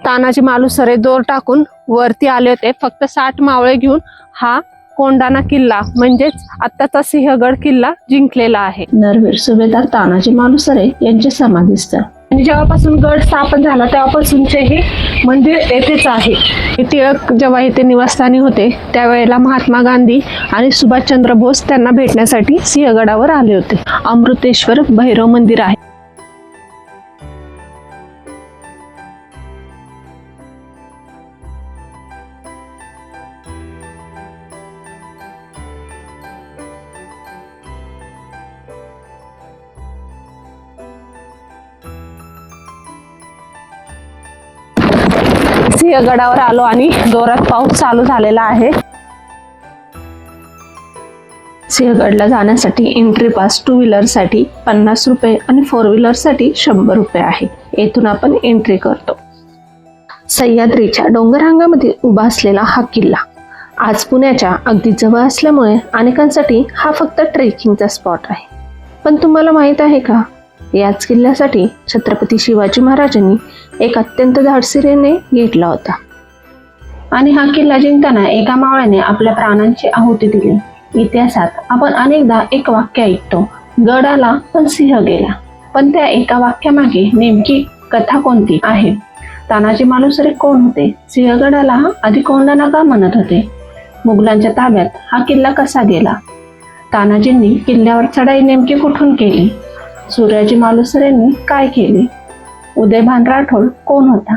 तानाजी मालुसरे दोर टाकून वरती आले होते. फक्त 60 मावळे घेऊन हा कोंढाणा किल्ला म्हणजेच आत्ताचा सिंहगड किल्ला जिंकलेला आहे. नरवीर सुभेदार तानाजी मालुसरे यांचे समाधीस्थळ. आणि जेव्हापासून गड स्थापन झाला तेव्हापासूनचे हे मंदिर येथेच आहे. टिळक जेव्हा इथे निवासस्थानी होते त्यावेळेला महात्मा गांधी आणि सुभाषचंद्र बोस त्यांना भेटण्यासाठी सिंहगडावर आले होते. अमृतेश्वर भैरव मंदिर आहे. सिंहगडावर आलो आणि जोरात पाऊस चालू झालेला आहे. सिंहगडला जाण्यासाठी एंट्री पास 2 व्हीलर साठी 50 रुपये आणि 4 व्हीलर साठी 100 रुपये आहे. येथून आपण एंट्री करतो. सह्याद्रीच्या डोंगररांगामध्ये उभा असलेला हा किल्ला आज पुण्याच्या अगदी जवळ असल्यामुळे अनेकांसाठी हा फक्त ट्रेकिंगचा स्पॉट आहे. पण तुम्हाला माहित आहे का, याच किल्ल्यासाठी छत्रपती शिवाजी महाराजांनी एक अत्यंत धाडसी निर्णय घेतला होता. आणि हा किल्ला जिंकताना एका मावळ्याने आपल्या प्राणांची आहुती दिली. इतिहासात आपण अनेकदा एक वाक्य ऐकतो, गड आला पण सिंह गेला. पण त्या एका वाक्यामागे नेमकी कथा कोणती आहे? तानाजी मालुसरे कोण होते? सिंहगडाला आधी कोंढाणा का म्हणत होते? मुघलांच्या ताब्यात हा किल्ला कसा गेला? तानाजींनी किल्ल्यावर चढाई नेमकी कुठून केली? सूर्याजी मालुसरेंनी काय केले? उदयभान राठोड कोण होता?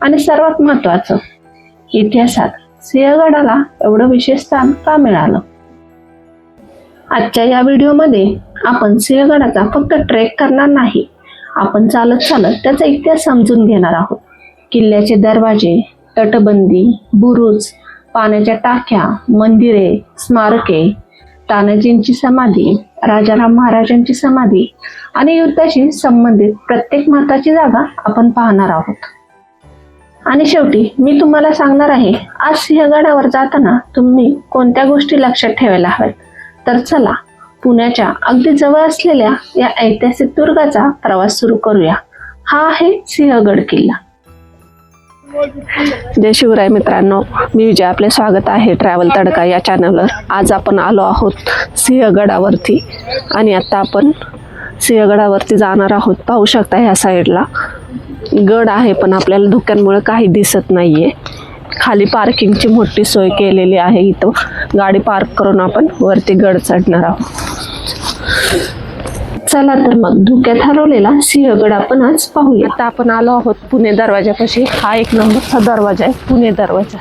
आणि सर्वात महत्वाचं, इतिहासात सिंहगडाला एवढं विशेष स्थान का मिळालं? आजच्या या व्हिडिओमध्ये आपण सिंहगडाचा फक्त ट्रेक करणार नाही, आपण चालत चालत त्याचा इतिहास समजून घेणार आहोत. किल्ल्याचे दरवाजे, तटबंदी, बुरुज, पाण्याच्या टाक्या, मंदिरे, स्मारके, तानाजींची समाधी, राजाराम महाराजांची समाधी आणि युद्धाशी संबंधित प्रत्येक महत्त्वाची जागा आपण पाहणार आहोत. आणि शेवटी मी तुम्हाला सांगणार आहे, आज सिंहगडावर जाताना तुम्ही कोणत्या गोष्टी लक्षात ठेवायला हव्यात. तर चला पुण्याच्या अगदी जवळ असलेल्या या ऐतिहासिक दुर्गाचा प्रवास सुरू करूया. हा आहे सिंहगड किल्ला. जय शिवराय मित्रांनो, मी विजय, आपले स्वागत आहे ट्रॅव्हल तडका या चॅनलवर. आज आपण आलो आहोत सिंहगडावरती आणि आता आपण सिंहगडावरती जाणार आहोत. पाहू शकता ह्या साईडला गड आहे पण आपल्याला धुक्यांमुळे काही दिसत नाहीये. खाली पार्किंगची मोठी सोय केलेली आहे. इथं गाडी पार्क करून आपण वरती गड चढणार आहोत. चला तर मग धुक्यात हरवलेला सिंहगड आपण आज पाहूया. आता आपण आलो आहोत पुणे दरवाजापाशी. हा 1 नंबरचा दरवाजा आहे, पुणे दरवाजा.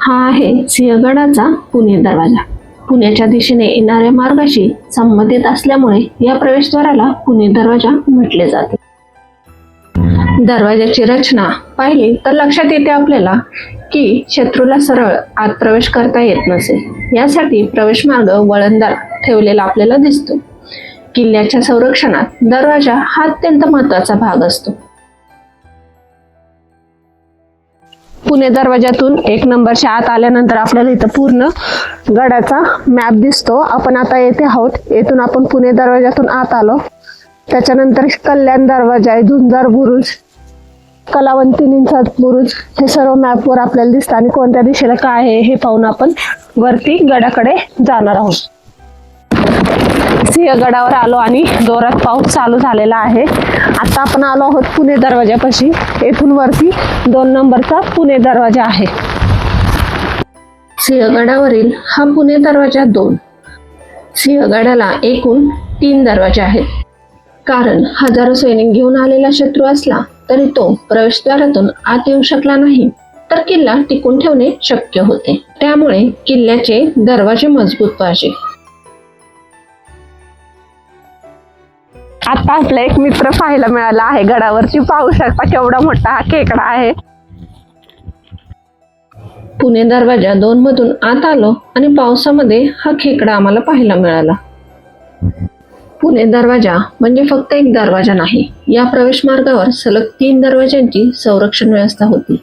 हा आहे सिंहगडाचा पुणे दरवाजा. पुण्याच्या दिशेने येणाऱ्या मार्गाशी संबंधित असल्यामुळे या प्रवेशद्वाराला पुणे दरवाजा म्हटले जाते. दरवाजाची रचना पाहिली तर लक्षात येते आपल्याला की शत्रूला सरळ आत प्रवेश करता येत नसे. यासाठी प्रवेश मार्ग वळणदार ठेवलेला आपल्याला दिसतो. किल्ल्याच्या संरक्षणात दरवाजा हा अत्यंत महत्त्वाचा भाग असतो. पुणे दरवाजातून 1 नंबरच्या आत आल्यानंतर आपल्याला इथं पूर्ण गडाचा मॅप दिसतो. आपण आता येथे आहोत. येथून आपण पुणे दरवाजातून आत आलो. त्याच्यानंतर कल्याण दरवाजा आहे, झुंजार बुरुज, कलावंतीनींचा बुरुज, हे सर्व मॅपवर आपल्याला दिसतं. आणि कोणत्या दिशेला काय आहे हे पाहून आपण वरती गडाकडे जाणार आहोत. सिंहगडावर आलो आणि जोरात पाऊस चालू झालेला आहे. आता आपण आलो आहोत पुणे दरवाजापाशी. येथून वरती 2 नंबरचा पुणे दरवाजा आहे. सिंहगडावरील हा पुणे दरवाजा 2. सिंहगडाला एकूण 3 दरवाजे आहेत. कारण हजारो सैनिक घेऊन आलेला शत्रू असला तरी तो प्रवेशद्वारातून आत येऊ शकला नाही तर किल्ला टिकून ठेवणे शक्य होते. त्यामुळे किल्ल्याचे दरवाजे मजबूत पाहिजे. आता आपला एक मित्र पाहायला मिळाला आहे गडावरती. पाहू शकता केवढा मोठा हा खेकडा आहे. पुणे दरवाजा 2 मधून आत आलो आणि पावसामध्ये हा खेकडा आम्हाला पाहायला मिळाला. पुणे दरवाजा म्हणजे फक्त एक दरवाजा नाही. या प्रवेश मार्गावर सलग 3 दरवाजांची संरक्षण व्यवस्था होती.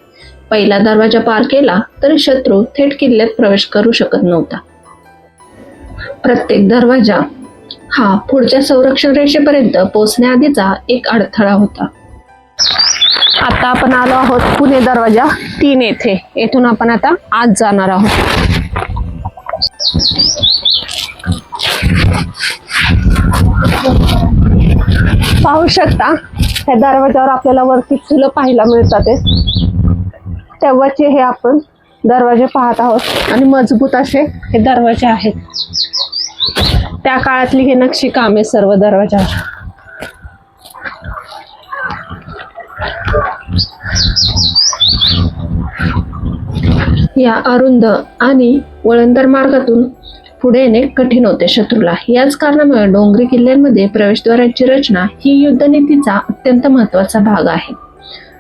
पहिला दरवाजा पार केला तरी शत्रू थेट किल्ल्यात प्रवेश करू शकत नव्हता. प्रत्येक दरवाजा हा पुढच्या संरक्षण रेषेपर्यंत पोहोचण्याआधीचा एक अडथळा होता. आता आपण आलो आहोत पुणे दरवाजा 3 येथे. येथून आपण आता आत जाणार आहोत. पाहू शकता त्या दरवाजावर आपल्याला वरती फुलं पाहायला मिळतात. तेव्हाचे हे आपण दरवाजे पाहत आहोत आणि मजबूत असे हे दरवाजे आहेत. त्या काळातली हे नक्षी काम आहे सर्व दरवाजावर. या अरुंद आणि वळणदार मार्गातून पुढे येणे कठीण होते शत्रूला. याच कारणामुळे डोंगरी किल्ल्यांमध्ये प्रवेशद्वाराची रचना ही युद्धनीतीचा अत्यंत महत्वाचा भाग आहे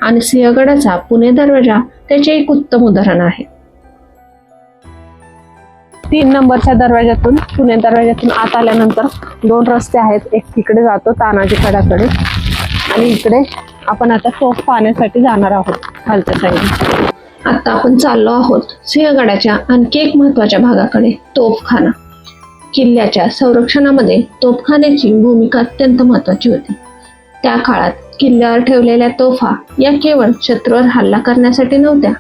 आणि सिंहगडाचा पुणे दरवाजा त्याचे एक उत्तम उदाहरण आहे. 3 नंबरच्या दरवाजातून पुणे दरवाजातून आत आल्यानंतर 2 रस्ते आहेत. एक तिकडे जातो तानाजी कडाकडे आणि इकडे आपण आता तोफ पाहण्यासाठी जाणार आहोत खालच्या साईडला. आता आपण चाललो आहोत सिंहगडाच्या आणखी एक महत्वाच्या भागाकडे, तोफखाना. किल्ल्याच्या संरक्षणामध्ये तोफखान्याची भूमिका अत्यंत महत्वाची होती. त्या काळात किल्ल्यावर ठेवलेल्या तोफा या केवळ शत्रूवर हल्ला करण्यासाठी नव्हत्या.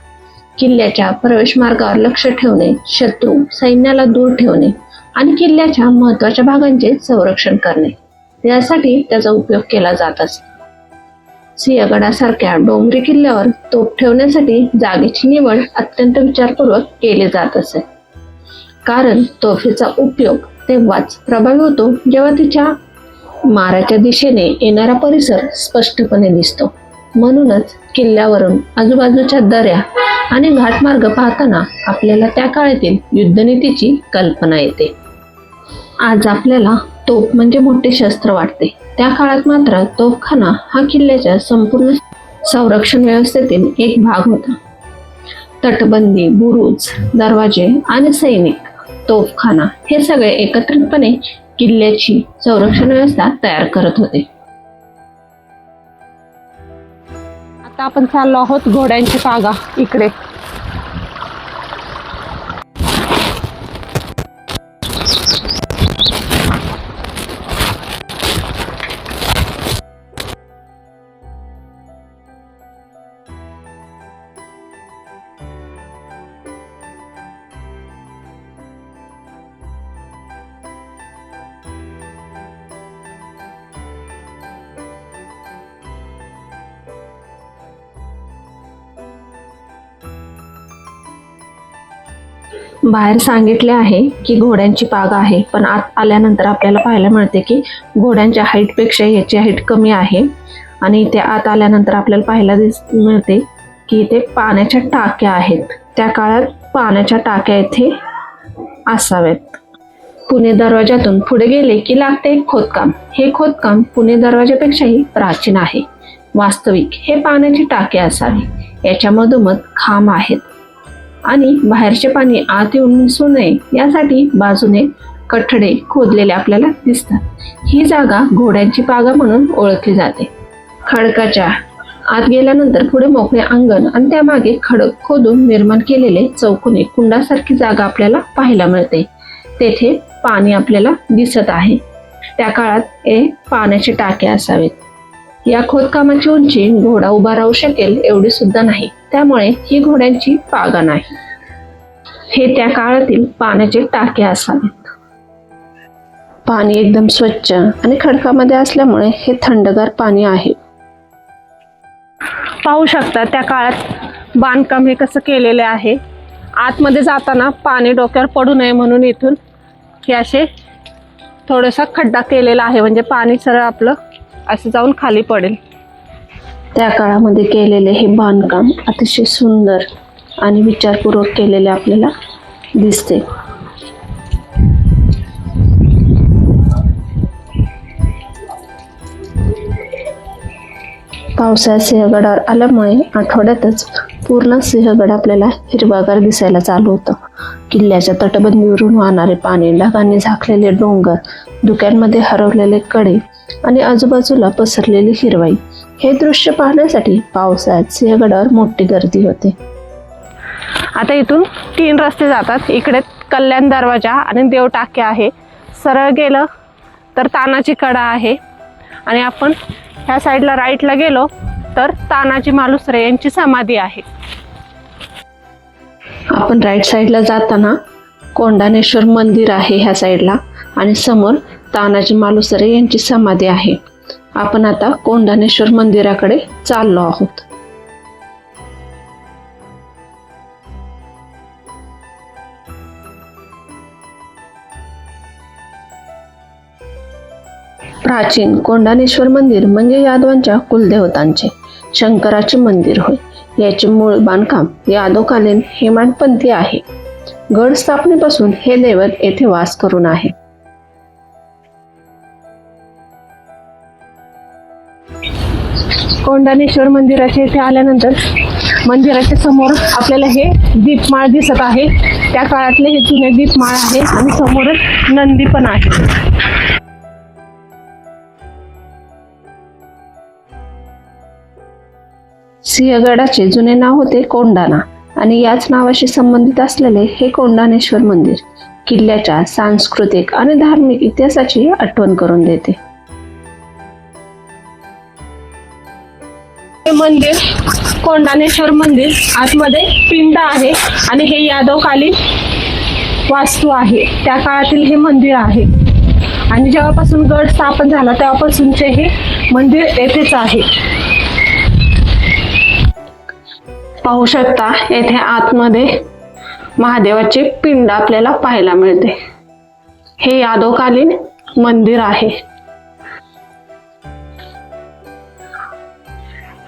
किल्ल्याच्या प्रवेश मार्गावर लक्ष ठेवणे, शत्रू सैन्याला दूर ठेवणे आणि किल्ल्याच्या महत्वाच्या भागांचे संरक्षण करणे यासाठी त्याचा उपयोग केला जात असे. सिंहगडासारख्या डोंगरी किल्ल्यावर तोफ ठेवण्यासाठी जागेची निवड अत्यंत विचारपूर्वक केली जात असे. कारण तोफेचा उपयोग तेव्हाच प्रभावी होतो जेव्हा तिच्या माराच्या दिशेने येणारा परिसर स्पष्टपणे दिसतो. म्हणूनच किल्ल्यावरून आजूबाजूच्या दऱ्या आणि घाटमार्ग पाहताना आपल्याला त्या काळातील युद्धनीतीची कल्पना येते. आज आपल्याला तोफ म्हणजे मोठे शस्त्र वाटते. त्या काळात मात्र तोफखाना हा किल्ल्याच्या संपूर्ण संरक्षण व्यवस्थेतील एक भाग होता. तटबंदी, बुरुज, दरवाजे आणि सैनिक, तोफखाना हे सगळे एकत्रितपणे किल्ल्याची संरक्षण व्यवस्था तयार करत होते. आता आपण चाललो आहोत घोड्यांची पागा इकडे. बाहेर सांगितले आहे की घोड्यांची पागा आहे, पण आत आल्यानंतर आपल्याला पाहायला मिळते की घोड्यांच्या हाईटपेक्षा याची हाईट कमी आहे. आणि इथे आत आल्यानंतर आपल्याला पाहायला मिळते की इथे पाण्याच्या टाक्या आहेत. त्या काळात पाण्याच्या टाक्या इथे असाव्यात. पुणे दरवाजातून पुढे गेले की लागते एक खोदकाम. हे खोदकाम पुणे दरवाजापेक्षाही प्राचीन आहे. वास्तविक हे पाण्याची टाके असावे. याच्या मधोमध खांब आहेत आणि बाहेरचे पाणी आत येऊन मिसळू नये यासाठी बाजूने कठडे खोदलेले आपल्याला दिसतात. ही जागा घोड्यांची पागा म्हणून ओळखली जाते. खडकाच्या आत गेल्यानंतर पुढे मोकळे अंगण आणि त्यामागे खडक खोदून निर्माण केलेले चौकोनी कुंडासारखी जागा आपल्याला पाहायला मिळते. तेथे पाणी आपल्याला दिसत आहे. त्या काळात हे पाण्याचे टाके असावेत. या खोदकामाची उंची घोडा उभा राहू शकेल एवढी सुद्धा नाही, त्यामुळे ही घोड्यांची पागा नाही. हे त्या काळातील पाण्याचे टाके असावेत. पाणी एकदम स्वच्छ आणि खडकामध्ये असल्यामुळे हे थंडगार पाणी आहे. पाहू शकता त्या काळात बांधकाम हे कसं केलेले आहे. आतमध्ये जाताना पाणी डोक्यावर पडू नये म्हणून इथून हे असे थोडासा खड्डा केलेला आहे, म्हणजे पाणी सरळ आपलं असं जाऊन खाली पडेल. त्या काळामध्ये केलेले हे बांधकाम अतिशय सुंदर आणि विचारपूर्वक केलेले आपल्याला दिसते. पावसाळ्यात सिंहगडावर आल्यामुळे आठवड्यातच पूर्ण सिंहगड आपल्याला हिरवागार दिसायला चालू होतं. किल्ल्याच्या तटबंदीवरून वाहणारे पाणी, ढगांनी झाकलेले डोंगर, धुक्यांमध्ये हरवलेले कडे आणि आजूबाजूला पसरलेली हिरवाई, हे दृश्य पाहण्यासाठी पावसाळ्यात सिंहगडावर मोठी गर्दी होते. आता इथून 3 रस्ते जातात. इकडे कल्याण दरवाजा आणि देव टाके आहे. सरळ गेलं तर तानाची कडा आहे आणि आपण ह्या साईडला राईटला गेलो त्यानंतर तानाजी मालुसरे यांची समाधी आहे. आपण राईट साईडला जाताना कोंडाणेश्वर मंदिर आहे ह्या साईडला आणि समोर तानाजी मालुसरे यांची समाधी आहे. आपण आता कोंडाणेश्वर मंदिराकडे चाललो आहोत. प्राचीन कोंडाणेश्वर मंदिर म्हणजे यादवांच्या कुलदेवतांचे शंकराचे मंदिर होय. याचे मूळ बांधकाम यादवकालीन हेमाडपंथी आहे. गड स्थापनेपासून हे दैवत येथे वास करून आहे. कोंडाणेश्वर मंदिराच्या इथे आल्यानंतर मंदिराच्या समोर आपल्याला हे दीपमाळ दिसत आहे. त्या काळातले हे जुने दीपमाळ आहे आणि समोरच नंदी पण आहे. सिंहगडाचे जुने नाव होते कोंडाणा आणि याच नावाशी संबंधित असलेले हे कोंडाणेश्वर मंदिर किल्ल्याच्या सांस्कृतिक आणि धार्मिक इतिहासाची आठवण करून देते. हे मंदिर कोंडाणेश्वर मंदिर आतमध्ये पिंड आहे आणि हे यादवकालीन वास्तू आहे. त्या काळातील हे मंदिर आहे आणि जेव्हापासून गड स्थापन झाला तेव्हापासूनचे हे मंदिर येथेच आहे. पाहू शकता येथे आतमध्ये महादेवाचे पिंड आपल्याला पाहायला मिळते. हे यादवकालीन मंदिर आहे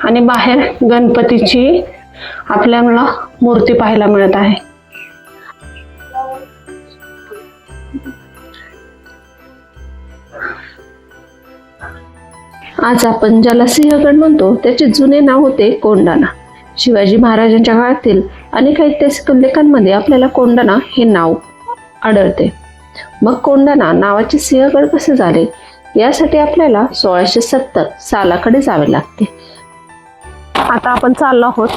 आणि बाहेर गणपतीची आपल्याला मूर्ती पाहायला मिळत आहे. आज आपण ज्याला सिंहगड म्हणतो त्याचे जुने नाव होते कोंडाणा. शिवाजी महाराजांच्या काळातील अनेक ऐतिहासिक उल्लेखांमध्ये आपल्याला कोंडाणा हे नाव आढळते. मग कोंडाणा नावाचे सिंहगड कसे झाले यासाठी आपल्याला 1670 सालाकडे जावे लागते. आता आपण चाललो आहोत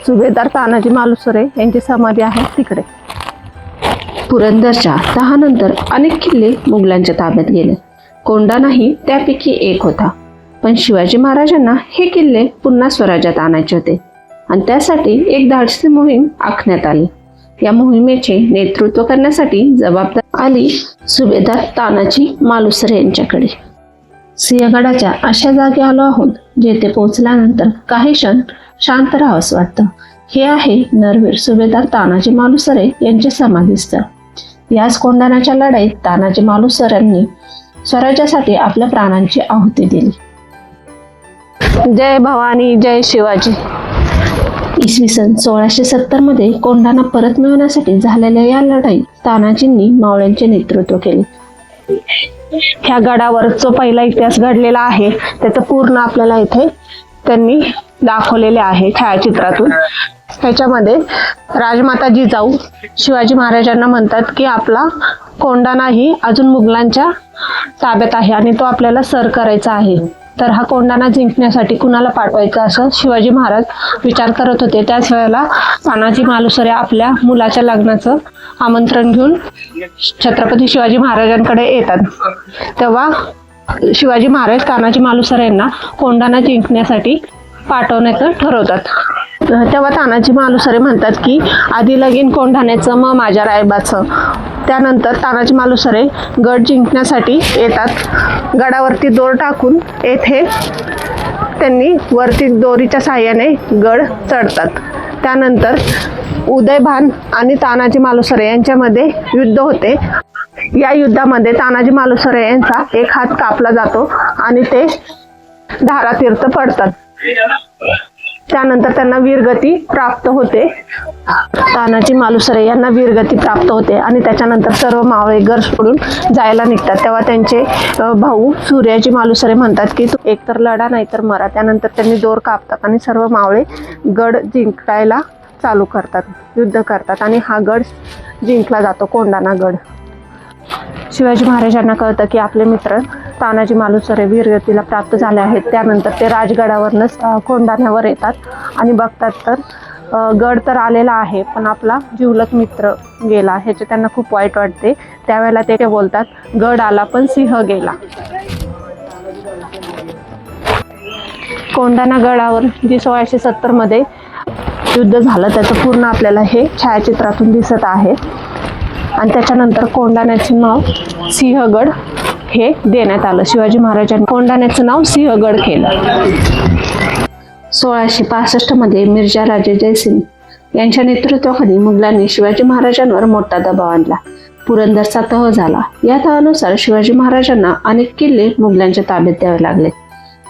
सुभेदार तानाजी मालुसरे यांची समाधी आहे तिकडे. पुरंदरच्या तहानंतर अनेक किल्ले मुघलांच्या ताब्यात गेले. कोंडाणाही त्यापैकी एक होता. पण शिवाजी महाराजांना हे किल्ले पुन्हा स्वराज्यात आणायचे होते आणि त्यासाठी एक धाडसी मोहीम आखण्यात आली. या मोहिमेचे नेतृत्व करण्यासाठी जबाबदार आली सुभेदार तानाजी मालुसरे यांच्याकडे. सिंहगडाच्या अशा जागी आलो आहोत जेथे पोहोचल्यानंतर काही क्षण शांत राहावंसं वाटतं. हे आहे नरवीर सुभेदार तानाजी मालुसरे यांचे समाधीस्थळ. याच कोंडाणाच्या लढाईत तानाजी मालुसरेंनी स्वराज्यासाठी आपल्या प्राणांची आहुती दिली. जय भवानी जय शिवाजी. इसवी सन 1670 मध्ये कोंडाणा परत मिळवण्यासाठी झालेल्या या लढाईत तानाजींनी मावळ्यांचे नेतृत्व केले. ह्या गडावर जो पहिला इतिहास घडलेला आहे त्याचं पूर्ण आपल्याला इथे त्यांनी दाखवलेले आहे छायाचित्रातून. ह्याच्यामध्ये राजमाता जिजाऊ शिवाजी महाराजांना म्हणतात की आपला कोंडाणाही अजून मुघलांच्या ताब्यात आहे आणि तो आपल्याला सर करायचा आहे. तर हा कोंडाणा जिंकण्यासाठी कुणाला पाठवायचा असं शिवाजी महाराज विचार करत होते. त्याच वेळेला तानाजी मालुसरे आपल्या मुलाच्या लग्नाचं आमंत्रण घेऊन छत्रपती शिवाजी महाराजांकडे येतात. तेव्हा शिवाजी महाराज तानाजी मालुसरे यांना कोंडाणा जिंकण्यासाठी पाठवण्याचं ठरवतात. तेव्हा तानाजी मालुसरे म्हणतात की आधी लगीन कोंढाण्याचं मग माझ्या रायबाचं. त्यानंतर तानाजी मालुसरे गड जिंकण्यासाठी येतात. गडावरती दोर टाकून येथे त्यांनी वरती दोरीच्या साहाय्याने गड चढतात. त्यानंतर उदयभान आणि तानाजी मालुसरे यांच्यामध्ये युद्ध होते. या युद्धामध्ये तानाजी मालुसरे यांचा एक हात कापला जातो आणि ते धारातीर्थ पडतात. त्यानंतर त्यांना वीरगती प्राप्त होते. तानाजी मालुसरे यांना वीरगती प्राप्त होते आणि त्याच्यानंतर सर्व मावळे गड सोडून जायला निघतात. तेव्हा त्यांचे भाऊ सूर्याजी मालुसरे म्हणतात की तू एकतर लढा नाहीतर मरा. त्यानंतर त्यांनी दोर कापतात आणि सर्व मावळे गड जिंकायला चालू करतात, युद्ध करतात आणि हा गड जिंकला जातो, कोंडाणा गड. शिवाजी महाराजांना कळतं की आपले मित्र तानाजी मालुसरे वीरगतीला प्राप्त झाले आहेत. त्यानंतर ते राजगडावरनंच कोंढाण्यावर येतात आणि बघतात तर गड तर आलेला आहे पण आपला जिवलग मित्र गेला. ह्याचे त्यांना खूप वाईट वाटते. त्यावेळेला ते बोलतात गड आला पण सिंह गेला. कोंढाणा गडावर जे 1670 मध्ये युद्ध झालं त्याचं पूर्ण आपल्याला हे छायाचित्रातून दिसत आहे. आणि त्याच्यानंतर कोंढाण्याचे नाव सिंहगड हे देण्यात आलं. शिवाजी महाराजांनी कोंढाण्याचं नाव सिंहगड केलं. 1665 मध्ये मिर्झा राजे जयसिंग यांच्या नेतृत्वाखाली मुघलांनी शिवाजी महाराजांवर मोठा दबाव आणला. पुरंदरचा तह झाला. या तहानुसार शिवाजी महाराजांना अनेक किल्ले मुघलांच्या ताब्यात द्यावे लागले.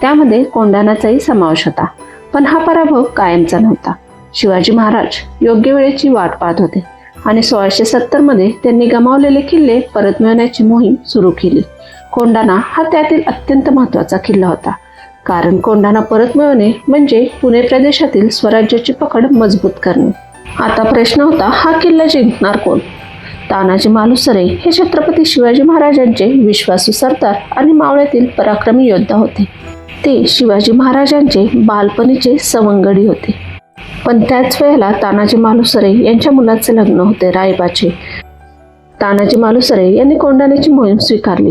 त्यामध्ये कोंढाण्याचाही समावेश होता. पण हा पराभव कायमचा नव्हता. शिवाजी महाराज योग्य वेळेची वाट पाहत होते आणि 1670 मध्ये त्यांनी गमावलेले किल्ले परत मिळवण्याची मोहीम सुरू केली. कोंढाणा हा त्यातील अत्यंत महत्त्वाचा किल्ला होता, कारण कोंढाणा परत मिळवणे म्हणजे पुणे प्रदेशातील स्वराज्याची पकड मजबूत करणे. आता प्रश्न होता, हा किल्ला जिंकणार कोण? तानाजी मालुसरे हे छत्रपती शिवाजी महाराजांचे विश्वासू सरदार आणि मावळ्यातील पराक्रमी योद्धा होते. ते शिवाजी महाराजांचे बालपणीचे सवंगडी होते. पण त्याच वेळेला तानाजी मालुसरे यांच्या मुलाचे लग्न होते रायबाचे. तानाजी मालुसरे यांनी कोंढाण्याची मोहीम स्वीकारली.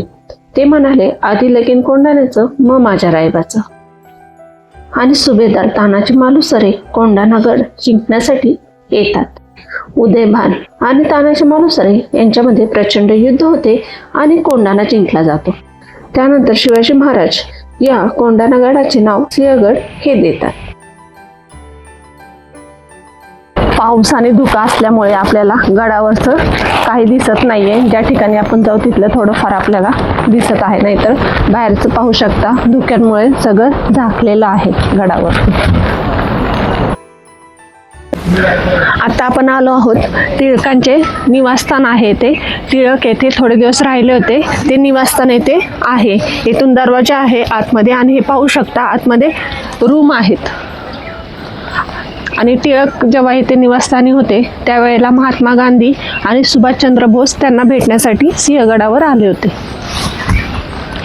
ते म्हणाले, आधी लगीन कोंढाण्याचं मग माझ्या रायबाचं. आणि सुभेदार तानाजी मालुसरे कोंढाणागड जिंकण्यासाठी येतात. उदयभान आणि तानाजी मालुसरे यांच्यामध्ये प्रचंड युद्ध होते आणि कोंढाणा जिंकला जातो. त्यानंतर शिवाजी महाराज या कोंढाणा गडाचे नाव सिंहगड हे देतात. पाऊस आणि धुका असल्यामुळे आपल्याला गडावरचं काही दिसत नाहीये. ज्या ठिकाणी आपण जाऊ तिथलं थोडंफार आपल्याला दिसत आहे, नाहीतर बाहेरचं पाहू शकता धुक्यांमुळे सगळं झाकलेलं आहे गडावरती. आता आपण आलो आहोत टिळकांचे निवासस्थान आहे. ते टिळक येथे थोडे दिवस राहिले होते. ते निवासस्थान येथे आहे. इथून दरवाजा आहे आतमध्ये आणि हे पाहू शकता आतमध्ये रूम आहेत. आणि टिळक जेव्हा इथे निवासस्थानी होते त्यावेळेला महात्मा गांधी आणि सुभाषचंद्र बोस त्यांना भेटण्यासाठी सिंहगडावर आले होते.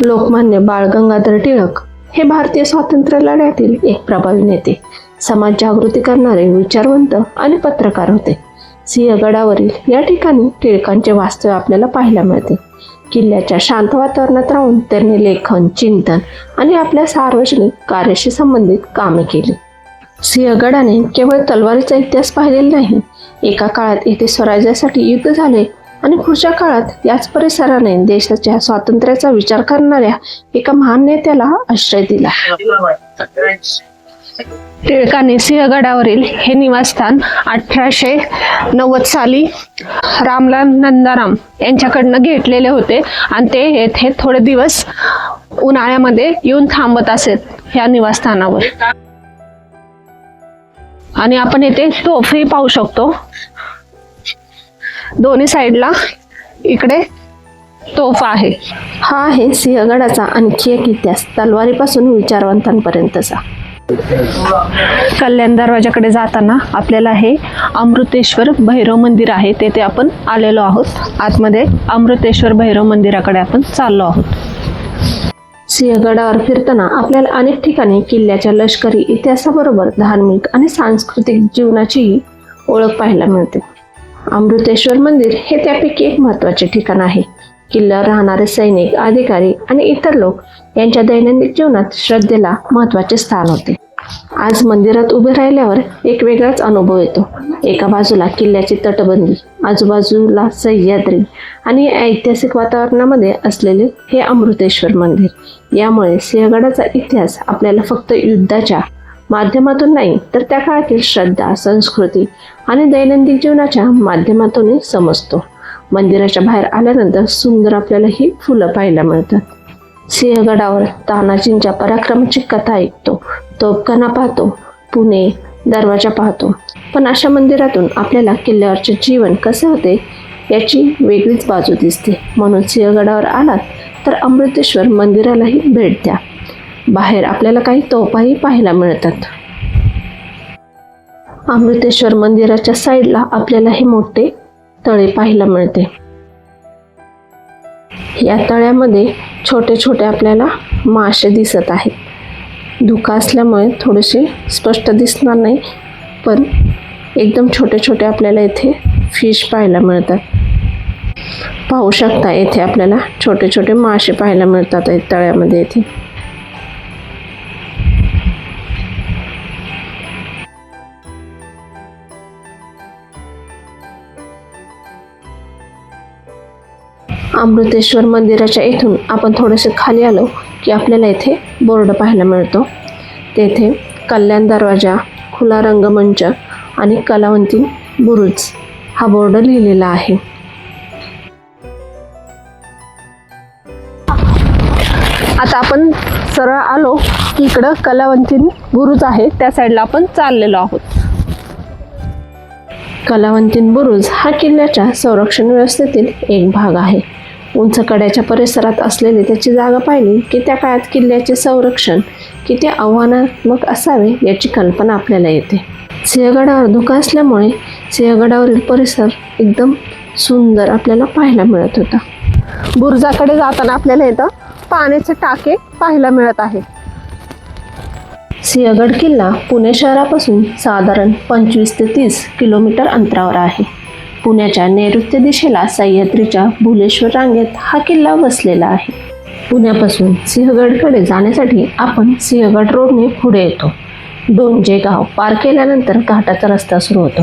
लोकमान्य बाळ गंगाधर टिळक हे भारतीय स्वातंत्र्य लढ्यातील एक प्रभावी नेते, समाज जागृती करणारे विचारवंत आणि पत्रकार होते. सिंहगडावरील या ठिकाणी टिळकांचे वास्तव्य आपल्याला पाहायला मिळते. किल्ल्याच्या शांत वातावरणात राहून त्यांनी लेखन, चिंतन आणि आपल्या सार्वजनिक कार्याशी संबंधित कामे केली. सिंहगडाने केवळ तलवारीचा इतिहास पाहिलेला नाही. एका काळात येथे स्वराज्यासाठी युद्ध झाले आणि पुढच्या काळात याच परिसराने देशाच्या स्वातंत्र्याचा विचार करणाऱ्या एका महान नेत्याला आश्रय दिला. टिळकांनी सिंहगडावरील हे निवासस्थान 1890 साली रामलाल नंदाराम यांच्याकडनं घेतलेले होते आणि ते येथे थोडे दिवस उन्हाळ्यामध्ये येऊन थांबत असत ह्या निवासस्थानावर. आणि आपण येथे तोफही पाहू शकतो. दोन्ही साईडला इकडे तोफ आहे. हा आहे सिंहगडाचा आणखी एक इतिहास, तलवारीपासून विचारवंतांपर्यंतचा. कल्याण दरवाजाकडे जाताना आपल्याला हे अमृतेश्वर भैरव मंदिर आहे, तेथे आपण आलेलो आहोत. आतमध्ये अमृतेश्वर भैरव मंदिराकडे आपण चाललो आहोत. सिंहगडावर फिरताना आपल्याला अनेक ठिकाणी किल्ल्याच्या लष्करी इतिहासाबरोबर धार्मिक आणि सांस्कृतिक जीवनाची ओळख पाहायला मिळते. अमृतेश्वर मंदिर हे त्यापैकी एक महत्त्वाचे ठिकाण आहे. किल्ल्यावर राहणारे सैनिक, अधिकारी आणि इतर लोक यांच्या दैनंदिन जीवनात श्रद्धेला महत्त्वाचे स्थान होते. आज मंदिरात उभे राहिल्यावर एक वेगळाच अनुभव येतो. एका बाजूला किल्ल्याची तटबंदी, आजूबाजूला सह्याद्री आणि ऐतिहासिक वातावरणामध्ये असलेले हे अमृतेश्वर मंदिर. यामुळे सिंहगडाचा इतिहास आपल्याला फक्त युद्धाच्या माध्यमातून नाही, तर त्या काळातील श्रद्धा, संस्कृती आणि दैनंदिन जीवनाच्या माध्यमातून समजतो. मंदिराच्या बाहेर आल्यानंतर सुंदर आपल्याला ही फुलं पाहायला मिळतात. सिंहगडावर तानाजींच्या पराक्रमाची कथा ऐकतो, तोफखाना पाहतो, पुणे दरवाजा पाहतो. पण अशा मंदिरातून आपल्याला किल्ल्यावरचे जीवन कसे होते याची वेगळीच बाजू दिसते. म्हणून सिंहगडावर आलात तर अमृतेश्वर मंदिरालाही भेट द्या. बाहेर आपल्याला काही तोफाही पाहायला मिळतात. अमृतेश्वर मंदिराच्या साईडला आपल्याला हे मोठे तळे पाहायला मिळते. या तळ्यामध्ये छोटे छोटे आपल्याला मासे दिसत आहेत. धुका असल्यामुळे थोडेसे स्पष्ट दिसणार नाही, पण एकदम छोटे छोटे आपल्याला इथे फिश पाहायला मिळतात. पाहू शकता येथे आपल्याला छोटे छोटे मासे पाहायला मिळतात तळ्यामध्ये. येथे अमृतेश्वर मंदिराच्या इथून आपण थोडेसे खाली आलो की आपल्याला इथे बोर्ड पाहायला मिळतो. तेथे कल्याण दरवाजा, खुला रंगमंच आणि कलावंती बुरुज हा बोर्ड लिहिलेला आहे. आता आपण सरळ आलो की इकडं कलावंती बुरुज आहे, त्या साईडला आपण चाललेलो आहोत. कलावंतीन बुरुज हा किल्ल्याच्या संरक्षण व्यवस्थेतील एक भाग आहे. उंच कड्याच्या परिसरात असलेली त्याची जागा पाहिली की त्या काळात किल्ल्याचे संरक्षण किती आव्हानात्मक असावे याची कल्पना आपल्याला येते. सिंहगडावर धुकं असल्यामुळे सिंहगडावरील परिसर एकदम सुंदर आपल्याला पाहायला मिळत होता. बुरुजाकडे जाताना आपल्याला इथं पाण्याचे टाके पाहायला मिळत आहे. सिंहगड किल्ला पुणे शहरापासून साधारण 25 ते 30 किलोमीटर अंतरावर आहे. पुण्याच्या नैऋत्य दिशेला सह्याद्रीच्या भुलेश्वर रांगेत हा किल्ला वसलेला आहे. पुण्यापासून सिंहगडकडे जाण्यासाठी आपण सिंहगड रोडने पुढे येतो. डोंजे गाव पार केल्यानंतर घाटाचा रस्ता सुरू होतो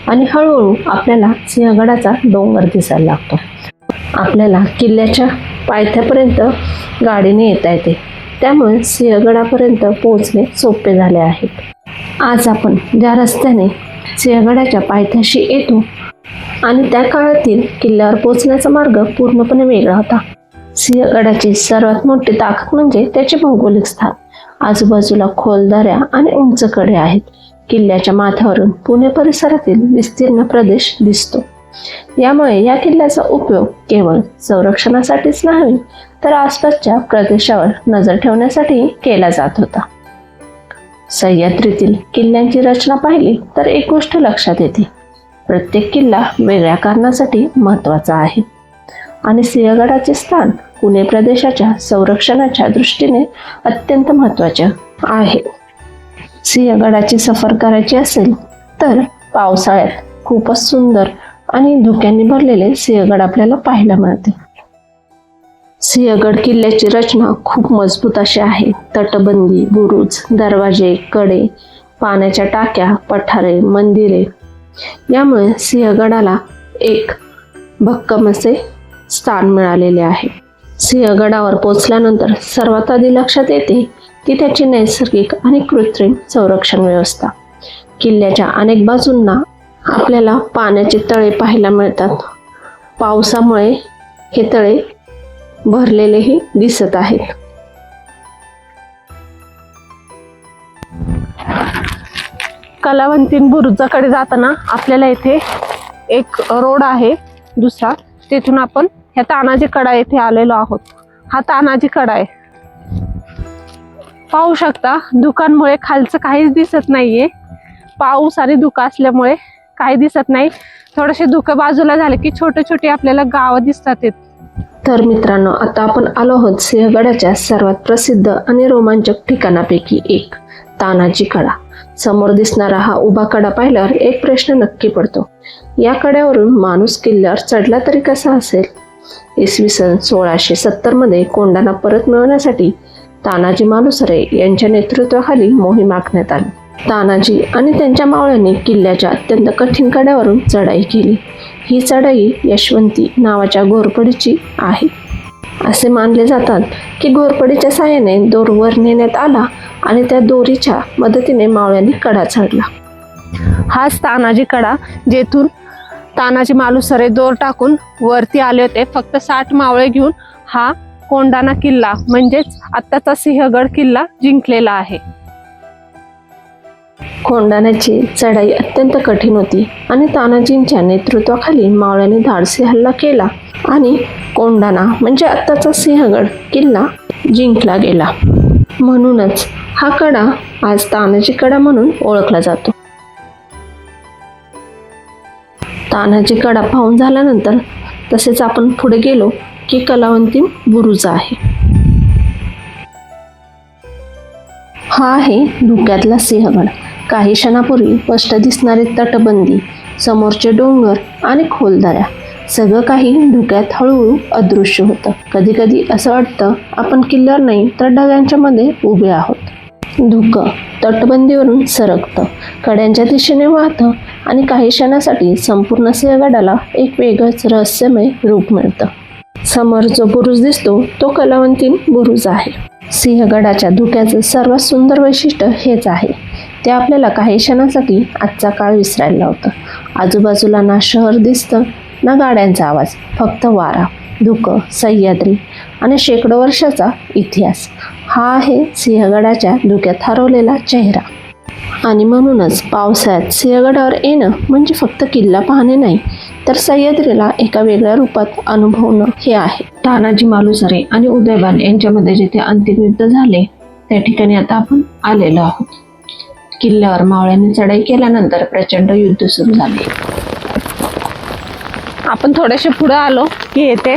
आणि हळूहळू आपल्याला सिंहगडाचा डोंगर दिसायला लागतो. आपल्याला किल्ल्याच्या पायथ्यापर्यंत गाडीने येता येते, त्यामुळे सिंहगडापर्यंत पोहोचणे सोपे झाले आहे. आज आपण ज्या रस्त्याने सिंहगडाच्या पायथ्याशी येतो आणि त्या काळातील किल्ल्यावर पोहोचण्याचा मार्ग पूर्णपणे वेगळा होता. सिंहगडाची सर्वात मोठी ताकद म्हणजे त्याचे भौगोलिक स्थान. आजूबाजूला खोल दऱ्या आणि उंच कडे आहेत. किल्ल्याच्या माथ्यावरून पुणे परिसरातील विस्तीर्ण प्रदेश दिसतो. यामुळे या किल्ल्याचा उपयोग केवळ संरक्षणासाठीच नाही तर आसपासच्या प्रदेशावर नजर ठेवण्यासाठी केला जात होता. सह्याद्रीतील किल्ल्यांची रचना पाहिली तर एक गोष्ट लक्षात येते. प्रत्येक किल्ला वेगळ्या कारणासाठी महत्त्वाचा आहे आणि सिंहगडाचे स्थान पुणे प्रदेशाच्या संरक्षणाच्या दृष्टीने अत्यंत महत्त्वाचे आहे. सिंहगडाची सफर करायची असेल तर पावसाळ्यात खूपच सुंदर आणि धुक्यांनी भरलेले सिंहगड आपल्याला पाहायला मिळते. सिंहगड किल्ल्याची रचना खूप मजबूत अशी आहे. तटबंदी, बुरुज, दरवाजे, कडे, पाण्याच्या टाक्या, पठारे, मंदिरे यामुळे सिंहगडाला एक भक्कम असे स्थान मिळालेले आहे. सिंहगडावर पोचल्यानंतर सर्वात आधी लक्षात येते ती त्याची नैसर्गिक आणि कृत्रिम संरक्षण व्यवस्था. किल्ल्याच्या अनेक बाजूंना आपल्याला पाण्याचे तळे पाहायला मिळतात. पावसामुळे हे तळे भरलेलेही दिसत आहेत. कलावंतीन बुरुजाकडे जाताना आपल्याला इथे एक रोड आहे दुसरा, तिथून आपण ह्या तानाजी कडा येथे आलेलो आहोत. हा तानाजी कडा आहे. पाहू शकता धुकांमुळे खालचं काहीच दिसत नाहीये. पाऊस आणि धुकं असल्यामुळे काही दिसत नाही. थोडेसे धुकं बाजूला झाले की छोटे छोटे आपल्याला गावं दिसतात. तर मित्रांनो, आता आपण आलो आहोत सिंहगडाच्या सर्वात प्रसिद्ध आणि रोमांचक ठिकाणापैकी एक, तानाजी कडा. समोर दिसणारा हा उभा कडा पाहिल्यावर एक प्रश्न नक्की पडतो. या कड्यावरून माणूस किल्ल्यावर चढला तरी कसा असेल? इसवी सन 1670 मध्ये कोंढाणा परत मिळवण्यासाठी तानाजी मालुसरे यांच्या नेतृत्वाखाली मोहीम आखण्यात आली. तानाजी आणि त्यांच्या मावळ्यांनी किल्ल्याच्या अत्यंत कठीण कड्यावरून चढाई केली. ही चढाई यशवंती नावाच्या घोरपडीची आहे. असे मानले जातात की घोरपडीच्या साहाय्याने दोर वर नेण्यात आला आणि त्या दोरीच्या मदतीने मावळ्यांनी कडा चढला. हाच तानाजी कडा जेथून तानाजी मालुसरे दोर टाकून वरती आले होते. फक्त 60 मावळे घेऊन हा कोंढाणा किल्ला म्हणजेच आत्ताचा सिंहगड किल्ला जिंकलेला आहे. कोंढाण्याची चढाई अत्यंत कठीण होती आणि तानाजींच्या नेतृत्वाखाली मावळ्यांनी धाडसी हल्ला केला आणि कोंढाणा म्हणजे आत्ताचा सिंहगड किल्ला जिंकला गेला. म्हणूनच हा कडा आज तानाजी कडा म्हणून ओळखला जातो. तानाजी कडा पाहून झाल्यानंतर तसेच आपण पुढे गेलो की कलावंती बुरुज आहे. हा आहे धुक्यातला सिंहगड. काही क्षणापूर्वी स्पष्ट दिसणारी तटबंदी, समोरचे डोंगर आणि खोलदऱ्या सगळं काही धुक्यात हळूहळू अदृश्य होतं. कधी कधी असं वाटतं आपण किल्ल्यावर नाही तर ढगांच्या मध्ये उभे आहोत. धुकं तटबंदीवरून सरकतं, कड्यांच्या दिशेने वाहतं आणि काही क्षणासाठी संपूर्ण सिंहगडाला एक वेगळंच रहस्यमय रूप मिळतं. समोर जो बुरुज दिसतो तो कलावंतीन बुरुज आहे. सिंहगडाच्या धुक्याचं सर्वात सुंदर वैशिष्ट्य हेच आहे. ते आपल्याला काही क्षणासाठी आजचा काळ विसरायला लावतं. आजूबाजूला ना शहर दिसतं ना गाड्यांचा आवाज, फक्त वारा, धुकं, सह्याद्री आणि शेकडो वर्षाचा इतिहास. हा आहे सिंहगडाच्या धुक्यात हरवलेला चेहरा. आणि म्हणूनच पावसाळ्यात सिंहगडावर येणं म्हणजे फक्त किल्ला पाहणे नाही, तर सह्याद्रीला एका वेगळ्या रूपात अनुभवणं हे आहे. तानाजी मालुसरे आणि उदयभान यांच्यामध्ये जिथे अंतिम युद्ध झाले त्या ठिकाणी आता आपण आलेलो आहोत. किल्ल्यावर मावळ्यांनी चढाई केल्यानंतर प्रचंड युद्ध सुरू झाले. आपण थोडेसे पुढे आलो की येथे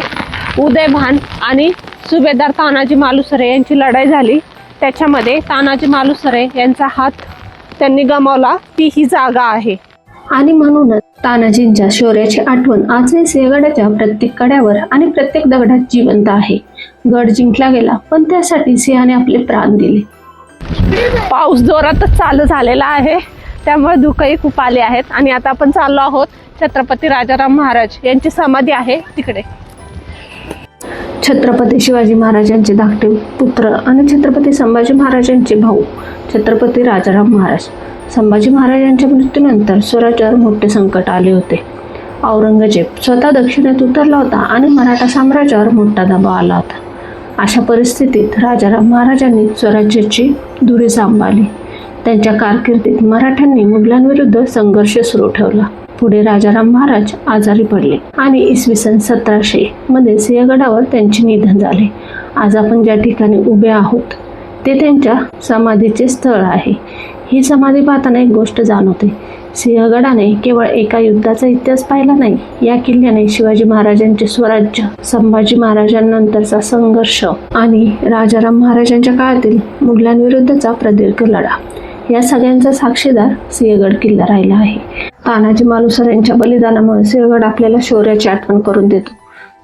उदयभान आणि सुभेदार तानाजी मालुसरे यांची लढाई झाली. त्याच्यामध्ये तानाजी मालुसरे यांचा हात त्यांनी गमावला, ती ही जागा आहे. आणि म्हणूनच तानाजींच्या शौर्याची आठवण आजही सिंहगडाच्या प्रत्येक कड्यावर आणि प्रत्येक दगडात जिवंत आहे. गड जिंकला गेला, पण त्यासाठी सिंहाने आपले प्राण दिले. पाऊस जोरातच चालू झालेला आहे, त्यामुळे धुकंही खूप आले आहेत. आणि आता आपण चाललो आहोत छत्रपती राजाराम महाराज यांची समाधी आहे तिकडे. छत्रपती शिवाजी महाराजांचे धाकटे पुत्र आणि छत्रपती संभाजी महाराजांचे भाऊ छत्रपती राजाराम महाराज. संभाजी महाराजांच्या मृत्यूनंतर स्वराज्यावर मोठे संकट आले होते. औरंगजेब स्वतः दक्षिणेत उतरला होता आणि मराठा साम्राज्यावर मोठा दबाव आला होता. अशा परिस्थितीत राजाराम महाराजांनी स्वराज्याची धुरी सांभाळली. त्यांच्या कारकिर्दीत मराठ्यांनी मुघलांविरुद्ध संघर्ष सुरू ठेवला. पुढे राजाराम महाराज आजारी पडले आणि इसवी सन 1700 मध्ये सिंहगडावर त्यांचे निधन झाले. आज आपण ज्या ठिकाणी उभे आहोत ते त्यांच्या समाधीचे स्थळ आहे. ही समाधी पाहताना एक गोष्ट जाणवते. सिंहगडाने केवळ एका युद्धाचा इतिहास पाहिला नाही, या किल्ल्याने शिवाजी महाराजांचे स्वराज्य, संभाजी महाराजांनंतरचा संघर्ष आणि राजाराम महाराजांच्या काळातील मुघलांविरुद्धचा प्रदीर्घ लढा या सगळ्यांचा साक्षीदार सिंहगड किल्ला राहिला आहे. तानाजी मालुसरे यांच्या बलिदानामुळे सिंहगड आपल्याला शौर्याची आठवण करून देतो,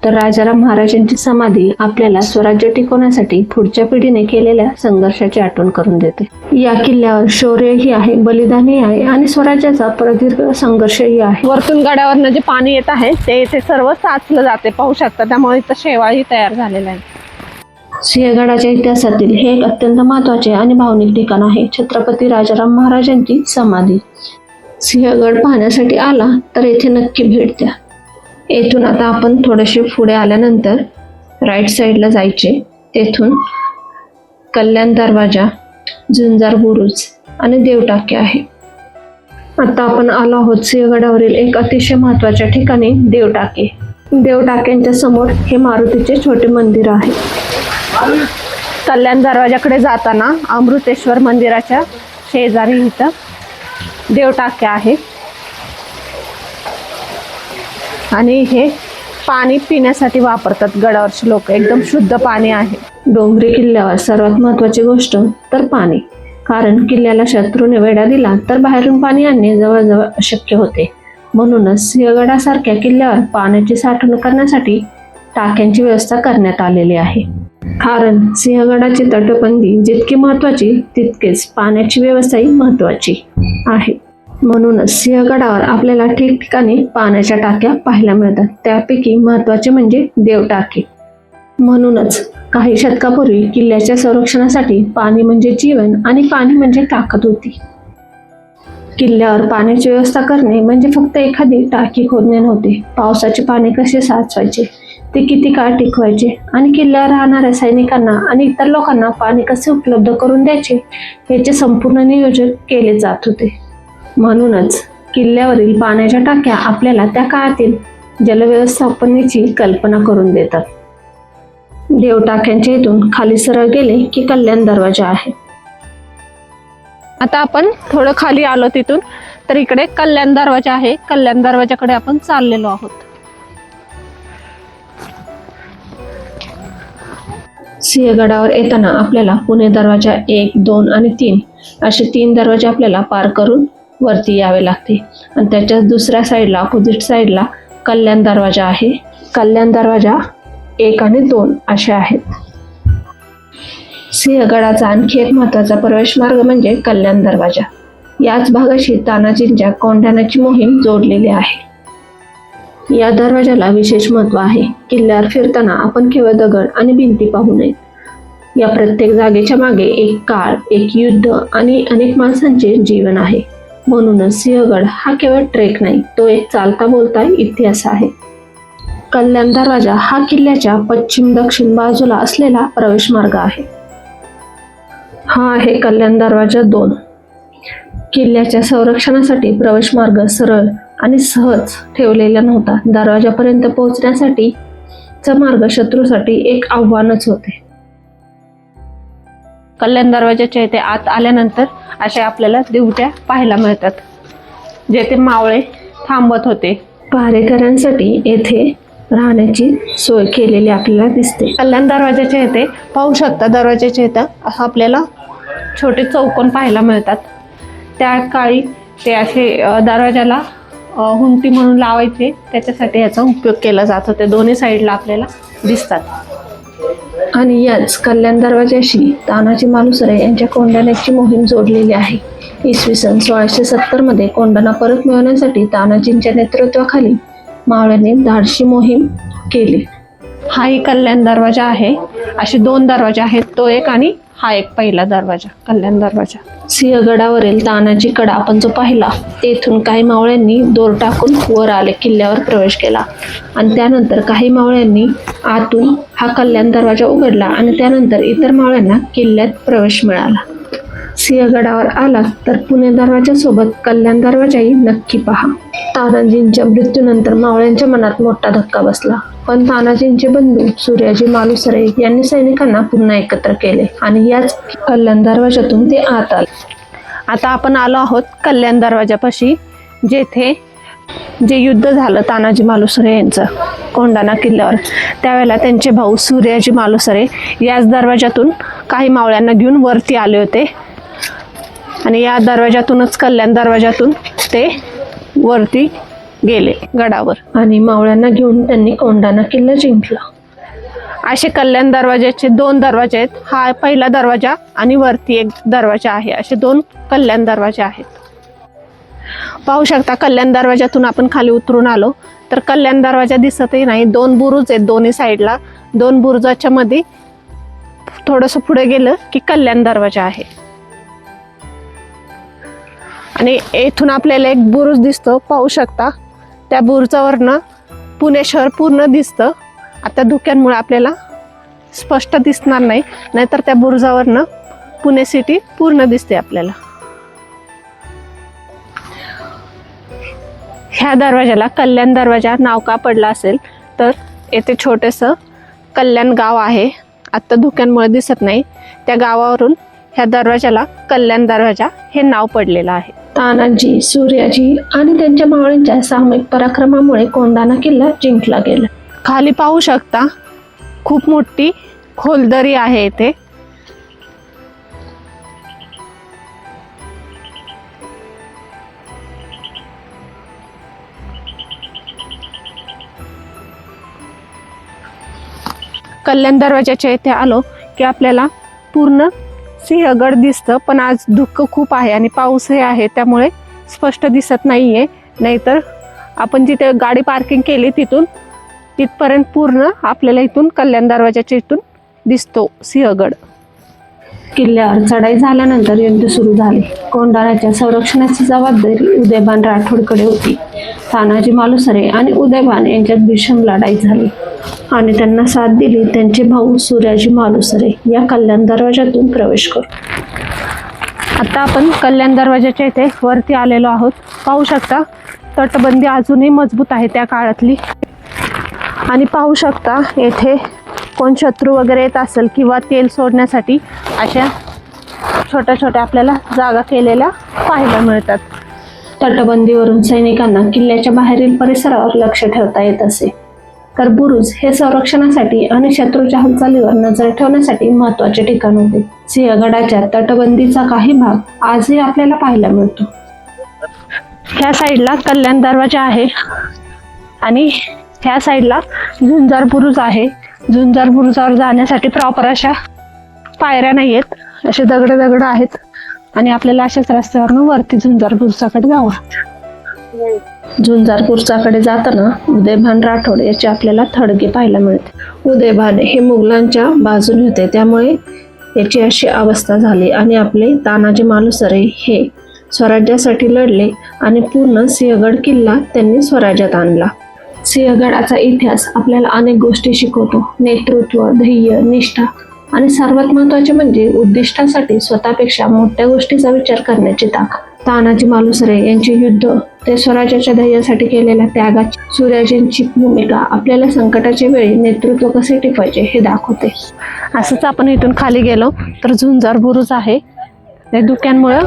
तर राजाराम महाराजांची समाधी आपल्याला स्वराज्य टिकवण्यासाठी पुढच्या पिढीने केलेल्या संघर्षाची आठवण करून देते. या किल्ल्यावर शौर्यही आहे, बलिदानही आहे आणि स्वराज्याचा प्रदीर्घ संघर्षही आहे. वरतून गडावरनं जे पाणी येत आहे ते इथे सर्व साचलं जाते, पाहू शकता. त्यामुळे इथं शेवाळही तयार झालेला आहे. सिंहगडाच्या इतिहासातील हे एक अत्यंत महत्त्वाचे आणि भावनिक ठिकाण आहे, छत्रपती राजाराम महाराजांची समाधी. सिंहगड पाहण्यासाठी आला तर येथे नक्की भेट द्या. येथून आता आपण थोडेसे पुढे आल्यानंतर राईट साईडला जायचे. तेथून कल्याण दरवाजा, झुंजार बुरुज आणि देवटाके आहे. आता आपण आलो आहोत सिंहगडावरील एक अतिशय महत्त्वाच्या ठिकाणी, देवटाके. देवटाक्यांच्या समोर हे मारुतीचे छोटे मंदिर आहे. कल्याण दरवाजाकडे जाताना अमृतेश्वर मंदिराच्या शेजारी इथं देवटाके आहे. आणि हे पाणी पिण्यासाठी वापरतात गडावरचे लोक, एकदम शुद्ध पाणी आहे. डोंगरी किल्ल्यावर सर्वात महत्त्वाची गोष्ट तर पाणी, कारण किल्ल्याला शत्रूने वेढा दिला तर बाहेरून पाणी आणणे जवळजवळ अशक्य होते. म्हणूनच सिंहगडासारख्या किल्ल्यावर पाण्याची साठवणूक करण्यासाठी टाक्यांची व्यवस्था करण्यात आलेली आहे. कारण सिंहगडाची तटबंदी जितकी महत्त्वाची तितकेच पाण्याची व्यवस्थाही महत्त्वाची आहे. म्हणूनच सिंहगडावर आपल्याला ठिकठिकाणी पाण्याच्या टाक्या पाहायला मिळतात. त्यापैकी महत्त्वाचे म्हणजे देवटाके. म्हणूनच काही शतकापूर्वी किल्ल्याच्या संरक्षणासाठी पाणी म्हणजे जीवन आणि पाणी म्हणजे ताकद होती. किल्ल्यावर पाण्याची व्यवस्था करणे म्हणजे फक्त एखादी टाकी खोदणे नव्हते. पावसाचे पाणी कसे साचवायचे, ते किती काळ टिकवायचे आणि किल्ल्यावर राहणाऱ्या सैनिकांना आणि इतर लोकांना पाणी कसे उपलब्ध करून द्यायचे याचे संपूर्ण नियोजन केले जात होते. म्हणूनच किल्ल्यावरील पाण्याच्या टाक्या आपल्याला त्या काळातील जलव्यवस्थापनेची कल्पना करून देतात. देवटाक्यांच्या इथून खाली सरळ गेले की कल्याण दरवाजा आहे. आता आपण थोडं खाली आलो तिथून, तर इकडे कल्याण दरवाजा आहे. कल्याण दरवाजाकडे आपण चाललेलो आहोत. सिंहगडावर येताना आपल्याला पुणे दरवाजा 1, 2 आणि 3 असे 3 दरवाजे आपल्याला पार करून वरती यावे लागते. आणि त्याच्या दुसऱ्या साईडला, अपोजिट साईडला कल्याण दरवाजा आहे. कल्याण दरवाजा 1 आणि 2 असे आहेत. सिंहगडाचा आणखी एक महत्त्वाचा प्रवेश मार्ग म्हणजे कल्याण दरवाजा. याच भागाशी तानाजींच्या कोंढाण्याची मोहीम जोडलेली आहे. या दरवाजाला विशेष महत्त्व आहे. किल्ल्यावर फिरताना आपण केवळ दगड आणि भिंती पाहू नयेत. या प्रत्येक जागेच्या मागे एक काळ, एक युद्ध आणि अनेक माणसांचे जीवन आहे. म्हणूनच सिंहगड हा केवळ ट्रेक नाही, तो एक चालता बोलता इतिहास आहे. कल्याण दरवाजा हा किल्ल्याच्या पश्चिम दक्षिण बाजूला असलेला प्रवेश मार्ग आहे. हा आहे कल्याण दरवाजा 2. किल्ल्याच्या संरक्षणासाठी प्रवेश मार्ग सरळ आणि सहज ठेवलेला नव्हता. दरवाजापर्यंत पोहोचण्यासाठीचा मार्ग शत्रूसाठी एक आव्हानच होते. कल्याण दरवाजाच्या इथे आत आल्यानंतर अशा आपल्याला दिवट्या पाहायला मिळतात, जेथे मावळे थांबत होते. पहारेकऱ्यांसाठी येथे राहण्याची सोय केलेली आपल्याला दिसते. कल्याण दरवाजाच्या इथे पाहू शकता, दरवाजाच्या इथं आपल्याला छोटे चौकोन पाहायला मिळतात. त्या काळी ते असे दरवाजाला हुंटी म्हणून लावायचे, त्याच्यासाठी याचा उपयोग केला जात होता. दोन्ही साईडला आपल्याला दिसतात. आणि याच कल्याण दरवाजाशी तानाजी मालुसरे यांच्या कोंढाण्याची मोहीम जोडलेली आहे. इसवी सन 1670 मध्ये कोंढाणा परत मिळवण्यासाठी तानाजींच्या नेतृत्वाखाली मावळ्यांनी धाडसी मोहीम केली. हाही कल्याण दरवाजा आहे. असे 2 दरवाजे आहेत, तो एक आणि हा एक पहिला दरवाजा, कल्याण दरवाजा. सिंहगडावरील तानाजी कडा आपण जो पाहिला, तेथून काही मावळ्यांनी दोर टाकून वर आले, किल्ल्यावर प्रवेश केला आणि त्यानंतर काही मावळ्यांनी आतून हा कल्याण दरवाजा उघडला आणि त्यानंतर इतर मावळ्यांना किल्ल्यात प्रवेश मिळाला. सिंहगडावर आला तर पुणे दरवाजासोबत कल्याण दरवाजाही नक्की पहा. तानाजींच्या मृत्यूनंतर मावळ्यांच्या मनात मोठा धक्का बसला, पण तानाजींचे बंधू सूर्याजी मालुसरे यांनी सैनिकांना पुन्हा एकत्र केले आणि याच कल्याण दरवाजातून ते आत आले. आता आपण आलो आहोत कल्याण दरवाजापाशी, जेथे जे युद्ध झालं तानाजी मालुसरे यांचं कोंढाणा किल्ल्यावर, त्यावेळेला त्यांचे भाऊ सूर्याजी मालुसरे याच दरवाजातून काही मावळ्यांना घेऊन वरती आले होते आणि या दरवाजातूनच, कल्याण दरवाजातून ते वरती गेले गडावर आणि मावळ्यांना घेऊन त्यांनी कोंढाणा किल्ला जिंकला. असे कल्याण दरवाजाचे 2 दरवाजे आहेत. हा पहिला दरवाजा आणि वरती एक दरवाजा आहे. असे 2 कल्याण दरवाजे आहेत. पाहू शकता, कल्याण दरवाजातून आपण खाली उतरून आलो तर कल्याण दरवाजा दिसतही नाही. 2 बुरुज आहेत दोन्ही साईडला. 2 बुरुजाच्या मध्ये थोडंसं पुढे गेलं की कल्याण दरवाजा आहे. आणि येथून आपल्याला एक बुरुज दिसतो, पाहू शकता. त्या बुरुजावरनं पुणे शहर पूर्ण दिसतं. आता धुक्यांमुळे आपल्याला स्पष्ट दिसणार नाही, नाहीतर त्या बुरुजावरनं पुणे सिटी पूर्ण दिसते आपल्याला. ह्या दरवाजाला कल्याण दरवाजा नाव का पडलं असेल तर येथे छोटेसं कल्याण गाव आहे. आता धुक्यांमुळे दिसत नाही. त्या गावावरून ह्या दरवाजाला कल्याण दरवाजा हे नाव पडलेलं आहे. तानाजी, सूर्याजी आणि त्यांच्या मावळ्यांच्या सामूहिक पराक्रमामुळे कोंढाणा किल्ला जिंकला गेला. खाली पाहू शकता, खूप मोठी खोलदरी आहे इथे. कल्याण दरवाजाच्या इथे आलो की आपल्याला पूर्ण सिंहगड दिसतं, पण आज धुकं खूप आहे आणि पाऊसही आहे, त्यामुळे स्पष्ट दिसत नाहीये. नाहीतर आपण जिथे गाडी पार्किंग केली तिथपर्यंत पूर्ण आपल्याला इथून कल्याण दरवाजाच्या इथून दिसतो सिंहगड. किल्ल्यावर चढाई झाल्यानंतर युद्ध सुरू झाले. कोंढाण्याच्या संरक्षणाची जबाबदारी उदयभान राठोडकडे होती. तानाजी मालुसरे आणि उदयभान यांच्यात भीषण लढाई झाली आणि त्यांना साथ दिली त्यांचे भाऊ सूर्याजी मालुसरे. या कल्याण दरवाजातून प्रवेश करू. आता आपण कल्याण दरवाजाच्या इथे वरती आलेलो आहोत. पाहू शकता, तटबंदी अजूनही मजबूत आहे त्या काळातली. आणि पाहू शकता, येथे कोण शत्रू वगैरे येत असेल किंवा तेल सोडण्यासाठी अशा छोट्या छोट्या आपल्याला जागा केलेल्या पाहायला मिळतात. तटबंदीवरून सैनिकांना किल्ल्याच्या बाहेरील परिसरावर लक्ष ठेवता येत असे. तर बुरुज हे संरक्षणासाठी आणि शत्रूच्या हालचालीवर नजर ठेवण्यासाठी महत्त्वाचे ठिकाण होते. सिंहगडाच्या तटबंदीचा काही भाग आजही आपल्याला पाहायला मिळतो. ह्या साईडला कल्याण दरवाजा आहे आणि ह्या साईडला झुंजार बुरुज आहे. झुंजार बुरुजावर जाण्यासाठी प्रॉपर अशा पायऱ्या नाही आहेत, असे दगड आहेत आणि आपल्याला अशाच रस्त्यावरून वरती झुंजार बुरुजाकडे जावं. झुंजारपूरच्याकडे जाताना उदयभान राठोड याचे आपल्याला थडगे पाहायला मिळते. उदयभान हे मुघलांच्या बाजूने होते, त्यामुळे याची अशी अवस्था झाली आणि आपले तानाजी मालुसरे हे स्वराज्यासाठी लढले आणि पूर्ण सिंहगड किल्ला त्यांनी स्वराज्यात आणला. सिंहगडाचा इतिहास आपल्याला अनेक गोष्टी शिकवतो. नेतृत्व, धैर्य, निष्ठा आणि सर्वात महत्त्वाचे म्हणजे उद्दिष्टासाठी स्वतःपेक्षा मोठ्या गोष्टीचा विचार करण्याची ताकद. तानाजी मालुसरे यांचे युद्ध ते स्वराज्याच्या ध्येयासाठी केलेल्या त्यागाची, सूर्याजींची भूमिका आपल्याला संकटाच्या वेळी नेतृत्व कसे टिकवायचे हे दाखवते. असंच आपण इथून खाली गेलो तर झुंजार बुरुज आहे. त्या धुक्यांमुळे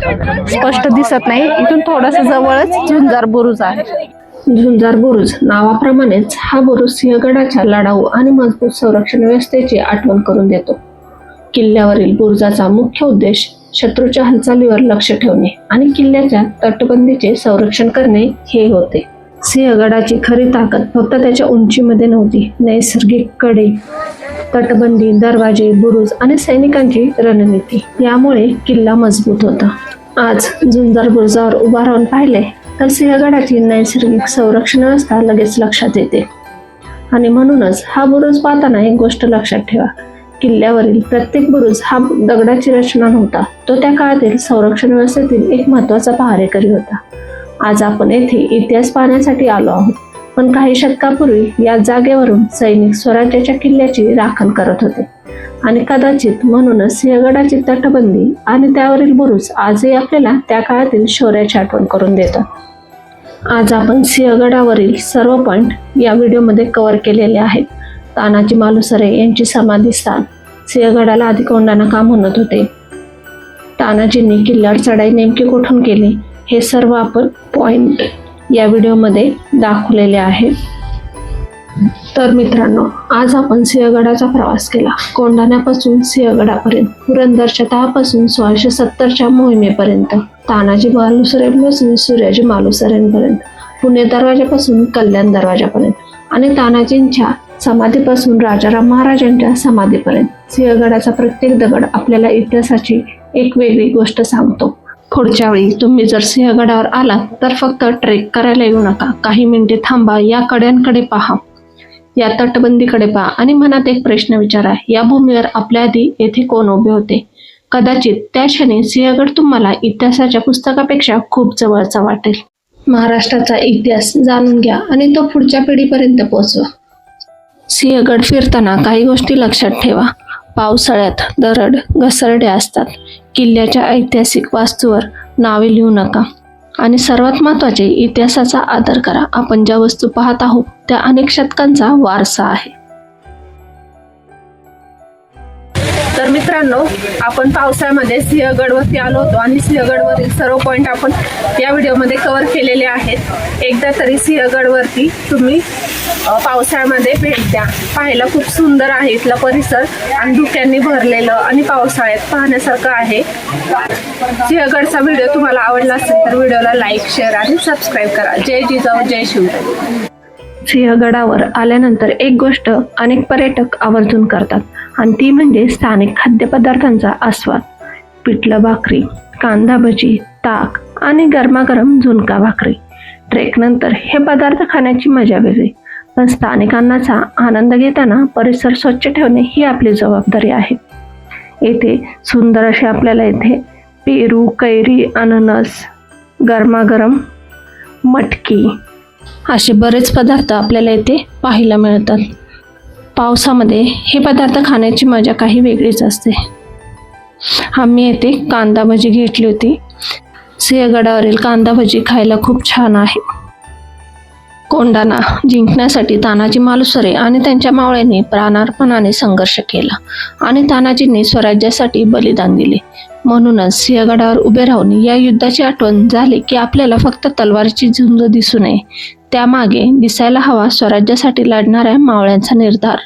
स्पष्ट दिसत नाही. इथून थोडंसं जवळच झुंजार बुरुज आहे. झुंजार बुरुज नावाप्रमाणेच हा बुरुज सिंहगडाच्या लढाऊ आणि मजबूत संरक्षण व्यवस्थेची आठवण करून देतो. किल्ल्यावरील बुरुजाचा मुख्य उद्देश शत्रूच्या हालचालीवर लक्ष ठेवणे आणि किल्ल्याच्या तटबंदीचे संरक्षण करणे हे होते. सिंहगडाची खरी ताकद फक्त त्याच्या उंचीमध्ये नव्हती. नैसर्गिक कडे, तटबंदी, दरवाजे, बुरुज आणि सैनिकांची रणनीती यामुळे किल्ला मजबूत होता. आज झुंजार बुरुजावर उभा राहून पाहिले तर सिंहगडाची नैसर्गिक संरक्षण व्यवस्था लगेच लक्षात येते. आणि म्हणूनच हा बुरुज पाहताना एक गोष्ट लक्षात ठेवा, किल्ल्यावरील प्रत्येक बुरुज हा दगडाची रचना नव्हता, तो त्या काळातील संरक्षण व्यवस्थेतील एक महत्त्वाचा पहारेकरी होता. आज आपण येथे इतिहास पाहण्यासाठी आलो आहोत, पण काही शतकापूर्वी या जागेवरून सैनिक स्वराज्याच्या किल्ल्याची राखण करत होते आणि कदाचित म्हणूनच सिंहगडाची तटबंदी आणि त्यावरील बुरुज आजही आपल्याला त्या काळातील शौर्याची आठवण करून देतात. आज आपण सिंहगडावरील सर्व पॉइंट या व्हिडिओमध्ये कव्हर केलेले आहेत. तानाजी मालुसरे यांची समाधी स्थान, सिंहगडाला आधी कोंढाणा का म्हणत होते, तानाजींनी किल्ल्यावर चढाई नेमकी कुठून केली, हे सर्व आपण पॉइंट या व्हिडिओमध्ये दाखवलेले आहे. तर मित्रांनो, आज आपण सिंहगडाचा प्रवास केला. कोंढाण्यापासून सिंहगडापर्यंत, पुरंदरच्या तहापासून 1670च्या मोहिमेपर्यंत, तानाजी मालुसरेंपासून सूर्याजी मालुसरेंपर्यंत, पुणे दरवाजापासून कल्याण दरवाजापर्यंत आणि तानाजींच्या समाधीपासून राजाराम महाराजांच्या समाधीपर्यंत. सिंहगडाचा प्रत्येक दगड आपल्याला इतिहासाची एक वेगळी गोष्ट सांगतो. पुढच्या वेळी तुम्ही जर सिंहगडावर आलात तर फक्त ट्रेक करायला येऊ नका. काही मिनिटे थांबा, या कड्यांकडे पहा, या तटबंदीकडे पहा आणि मनात एक प्रश्न विचारा, या भूमीवर आपल्या आधी येथे कोण उभे होते? कदाचित त्या क्षणी सिंहगड तुम्हाला इतिहासाच्या पुस्तकापेक्षा खूप जवळचा वाटेल. महाराष्ट्राचा इतिहास जाणून घ्या आणि तो पुढच्या पिढीपर्यंत पोहोचवा. सिंहगड फिरताना काही गोष्टी लक्षात ठेवा. पावसाळ्यात दरड, घसरडे असतात. किल्ल्याच्या ऐतिहासिक वास्तूवर नावे लिहू नका आणि सर्वात महत्त्वाचे, इतिहासाचा आदर करा. आपण ज्या वस्तू पाहत आहोत त्या अनेक शतकांचा वारसा आहे. तर मित्रांनो, आपण पावसाळ्यामध्ये सिंहगडवरती आलो होतो आणि सिंहगडवरील सर्व पॉइंट आपण या व्हिडिओमध्ये कव्हर केलेले आहेत. एकदा तरी सिंहगडवरती तुम्ही पावसाळ्यामध्ये भेट द्या. पाहायला खूप सुंदर आहे इथला परिसर आणि धुक्यांनी भरलेलं आणि पावसाळ्यात पाहण्यासारखं आहे. सिंहगडचा व्हिडिओ तुम्हाला आवडला असेल तर व्हिडिओला लाईक, शेअर आणि सबस्क्राईब करा. जय जिजाऊ, जय शिवराय. सिंहगडावर आल्यानंतर एक गोष्ट अनेक पर्यटक आवर्जून करतात आणि ती म्हणजे स्थानिक खाद्यपदार्थांचा आस्वाद. पिठलं भाकरी, कांदा भजी, ताक आणि गरमागरम झुणका भाकरी. ट्रेकनंतर हे पदार्थ खाण्याची मजा वेगळी, पण स्थानिक अन्नाचा आनंद घेताना परिसर स्वच्छ ठेवणे ही आपली जबाबदारी आहे. येथे सुंदर असे आपल्याला येथे पेरू, कैरी, अननस, गरमागरम मटकी असे बरेच पदार्थ आपल्याला येथे पाहायला मिळतात. पावसामध्ये हे पदार्थ खाण्याची मजा काही वेगळीच असते. आम्ही येथे कांदा भजी घेतली होती. सिंहगडावरील कांदा भजी खायला खूप छान आहे. कोंढाणा जिंकण्यासाठी तानाजी मालुसरे आणि त्यांच्या मावळ्यांनी प्राणार्पणाने संघर्ष केला आणि तानाजींनी स्वराज्यासाठी बलिदान दिले. म्हणूनच सिंहगडावर उभे राहून या युद्धाची आठवण झाली की आपल्याला फक्त तलवारीची झुंज दिसू नये, त्यामागे दिसायला हवा स्वराज्यासाठी लढणाऱ्या मावळ्यांचा निर्धार.